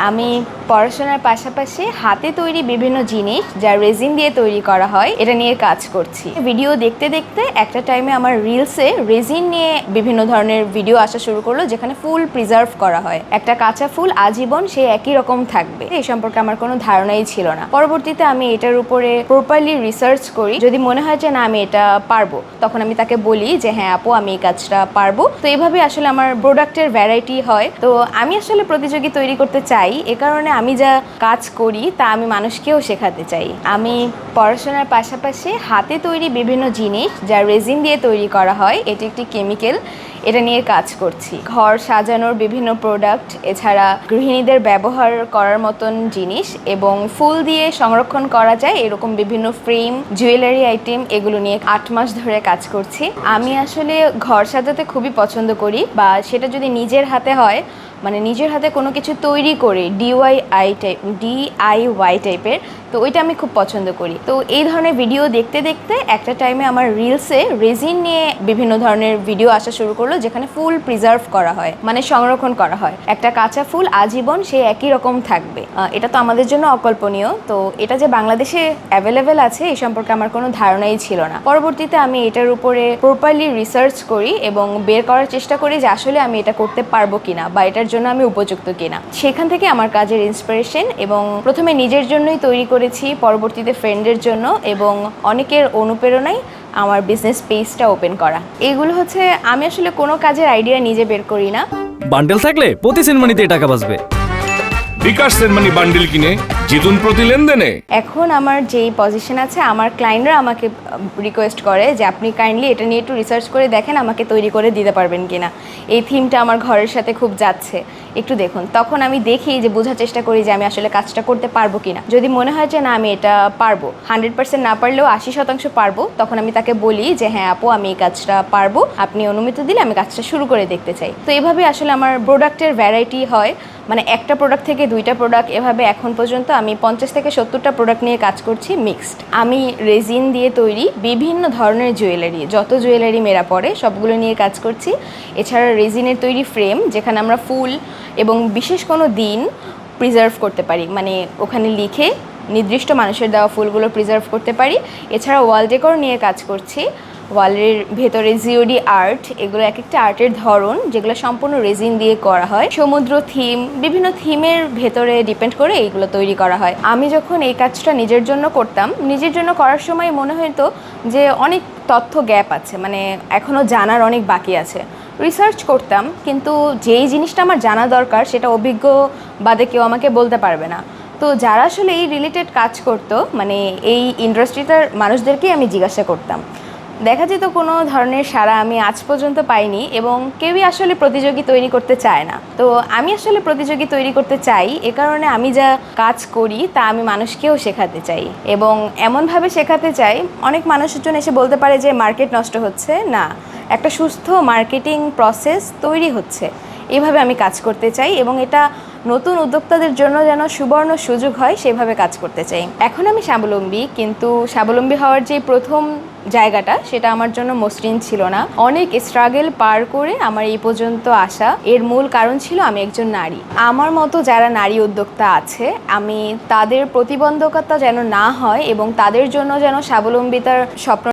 আমি পড়াশোনার পাশাপাশি হাতে তৈরি বিভিন্ন জিনিস যা রেজিন দিয়ে তৈরি করা হয় এটা নিয়ে কাজ করছি। ভিডিও দেখতে দেখতে একটা টাইমে আমার রিলসে রেজিন নিয়ে বিভিন্ন ধরনের ভিডিও আসা শুরু করলো, যেখানে ফুল প্রিজার্ভ করা হয়। একটা কাঁচা ফুল আজীবন সে একই রকম থাকবে, এই সম্পর্কে আমার কোনো ধারণাই ছিল না। পরবর্তীতে আমি এটার উপরে প্রপারলি রিসার্চ করি। যদি মনে হয় যে না আমি এটা পারবো, তখন আমি তাকে বলি যে হ্যাঁ আপু আমি এই কাজটা পারবো। তো এইভাবে আসলে আমার প্রোডাক্টের ভ্যারাইটি হয়। তো আমি আসলে প্রতিযোগী তৈরি করতে চাই, এ কারণে আমি যা কাজ করি তা আমি মানুষকেও শেখাতে চাই। আমি পড়াশোনার পাশাপাশি হাতে তৈরি বিভিন্ন জিনিস যা রেজিন দিয়ে তৈরি করা হয়, এটি একটি কেমিক্যাল, এটা নিয়ে কাজ করছি। ঘর সাজানোর বিভিন্ন প্রোডাক্ট, এছাড়া গৃহিণীদের ব্যবহার করার মতন জিনিস এবং ফুল দিয়ে সংরক্ষণ করা যায় এরকম বিভিন্ন ফ্রেম, জুয়েলারি আইটেম, এগুলো নিয়ে 8 মাস ধরে কাজ করছি। আমি আসলে ঘর সাজাতে খুবই পছন্দ করি, বা সেটা যদি নিজের হাতে হয়, মানে নিজের হাতে কোনো কিছু তৈরি করে ডিআইওয়াই টাইপের, তো ওইটা আমি খুব পছন্দ করি। তো এই ধরনের ভিডিও দেখতে দেখতে একটা টাইমে আমার রিলসে রেজিন নিয়ে বিভিন্ন ধরনের ভিডিও আসা শুরু করলো, যেখানে ফুল প্রিজার্ভ করা হয়, মানে সংরক্ষণ করা হয়। একটা কাঁচা ফুল আজীবন সে একই রকম থাকবে, এটা তো আমাদের জন্য অকল্পনীয়। তো এটা যে বাংলাদেশে অ্যাভেলেবেল আছে এই সম্পর্কে আমার কোনো ধারণাই ছিল না। পরবর্তীতে আমি এটার উপরে প্রপারলি রিসার্চ করি এবং বের করার চেষ্টা করি যে আসলে আমি এটা করতে পারবো কিনা, বা এটার জন্য আমি উপযুক্ত কিনা। সেখান থেকে আমার কাজের ইন্সপিরেশন, এবং প্রথমে নিজের জন্যই তৈরি করেছি, পরবর্তীতে ফ্রেন্ডের জন্য, এবং অনেকের অনুপ্রেরণায় আমার বিজনেস পেজটা ওপেন করা। এগুলো হচ্ছে, আমি আসলে কোনো কাজের আইডিয়া নিজে বের করি না। বান্ডেল থাকলে প্রতি সেনমানিতে টাকা বাঁচবে। বিকাশ সেনমানি বান্ডেল কিনে জিতুন প্রতি লেনদেনে। এখন আমার যেই পজিশন আছে, আমার ক্লায়েন্টরা আমাকে রিকোয়েস্ট করে যে আপনি কাইন্ডলি এটা নিয়ে একটু রিসার্চ করে দেখেন, আমাকে তৈরি করে দিতে পারবেন কিনা, এই থিমটা আমার ঘরের সাথে খুব যাচ্ছে, একটু দেখুন। তখন আমি দেখি যে বোঝার চেষ্টা করি যে আমি আসলে কাজটা করতে পারবো কিনা। যদি মনে হয় যে না আমি এটা পারবো, 100% না পারলেও 80% পারবো, তখন আমি তাকে বলি যে হ্যাঁ আপু আমি এই কাজটা পারবো, আপনি অনুমতি দিলে আমি কাজটা শুরু করে দেখতে চাই। তো এভাবে আসলে আমার প্রোডাক্টের ভ্যারাইটি হয়, মানে একটা প্রোডাক্ট থেকে 2টা প্রোডাক্ট, এভাবে এখন পর্যন্ত আমি 50 থেকে 70টা প্রোডাক্ট নিয়ে কাজ করছি মিক্সড। আমি রেজিন দিয়ে তৈরি বিভিন্ন ধরনের জুয়েলারি, যত জুয়েলারি মেরা পড়ে সবগুলো নিয়ে কাজ করছি। এছাড়া রেজিনের তৈরি ফ্রেম, যেখানে আমরা ফুল এবং বিশেষ কোনো দিন প্রিজার্ভ করতে পারি, মানে ওখানে লিখে নির্দিষ্ট মানুষের দেওয়া ফুলগুলো প্রিজার্ভ করতে পারি। এছাড়া ওয়াল ডেকোর নিয়ে কাজ করছি, ওয়ালের ভেতরে জিওডি আর্ট, এগুলো এক একটা আর্টের ধরন যেগুলো সম্পূর্ণ রেজিন দিয়ে করা হয়। সমুদ্র থিম, বিভিন্ন থিমের ভেতরে ডিপেন্ড করে এইগুলো তৈরি করা হয়। আমি যখন এই কাজটা নিজের জন্য করতাম, নিজের জন্য করার সময় মনে হতো যে অনেক তথ্য গ্যাপ আছে, মানে এখনও জানার অনেক বাকি আছে। রিসার্চ করতাম, কিন্তু যেই জিনিসটা আমার জানা দরকার সেটা অভিজ্ঞ বাদে কেউ আমাকে বলতে পারবে না। তো যারা আসলে এই রিলেটেড কাজ করতো, মানে এই ইন্ডাস্ট্রিটার মানুষদেরকেই আমি জিজ্ঞাসা করতাম। দেখা যেত কোনো ধরনের সাড়া আমি আজ পর্যন্ত পাইনি, এবং কেউই আসলে প্রতিযোগী তৈরি করতে চায় না। তো আমি আসলে প্রতিযোগী তৈরি করতে চাই, এ কারণে আমি যা কাজ করি তা আমি মানুষকেও শেখাতে চাই, এবং এমনভাবে শেখাতে চাই অনেক মানুষের জন্য এসে বলতে পারে যে মার্কেট নষ্ট হচ্ছে না, একটা সুস্থ মার্কেটিং প্রসেস তৈরি হচ্ছে। এভাবে আমি কাজ করতে চাই, এবং এটা নতুন উদ্যোক্তাদের জন্য যেন সুবর্ণ সুযোগ হয় সেভাবে কাজ করতে চাই। এখন আমি স্বাবলম্বী, কিন্তু স্বাবলম্বী হওয়ার যে প্রথম জায়গাটা সেটা আমার জন্য মসৃণ ছিল না। অনেক স্ট্রাগল পার করে আমার এই পর্যন্ত আসা, এর মূল কারণ ছিল আমি একজন নারী। আমার মতো যারা নারী উদ্যোক্তা আছে, আমি তাদের প্রতিবন্ধকতা যেন না হয় এবং তাদের জন্য যেন স্বাবলম্বিতার স্বপ্ন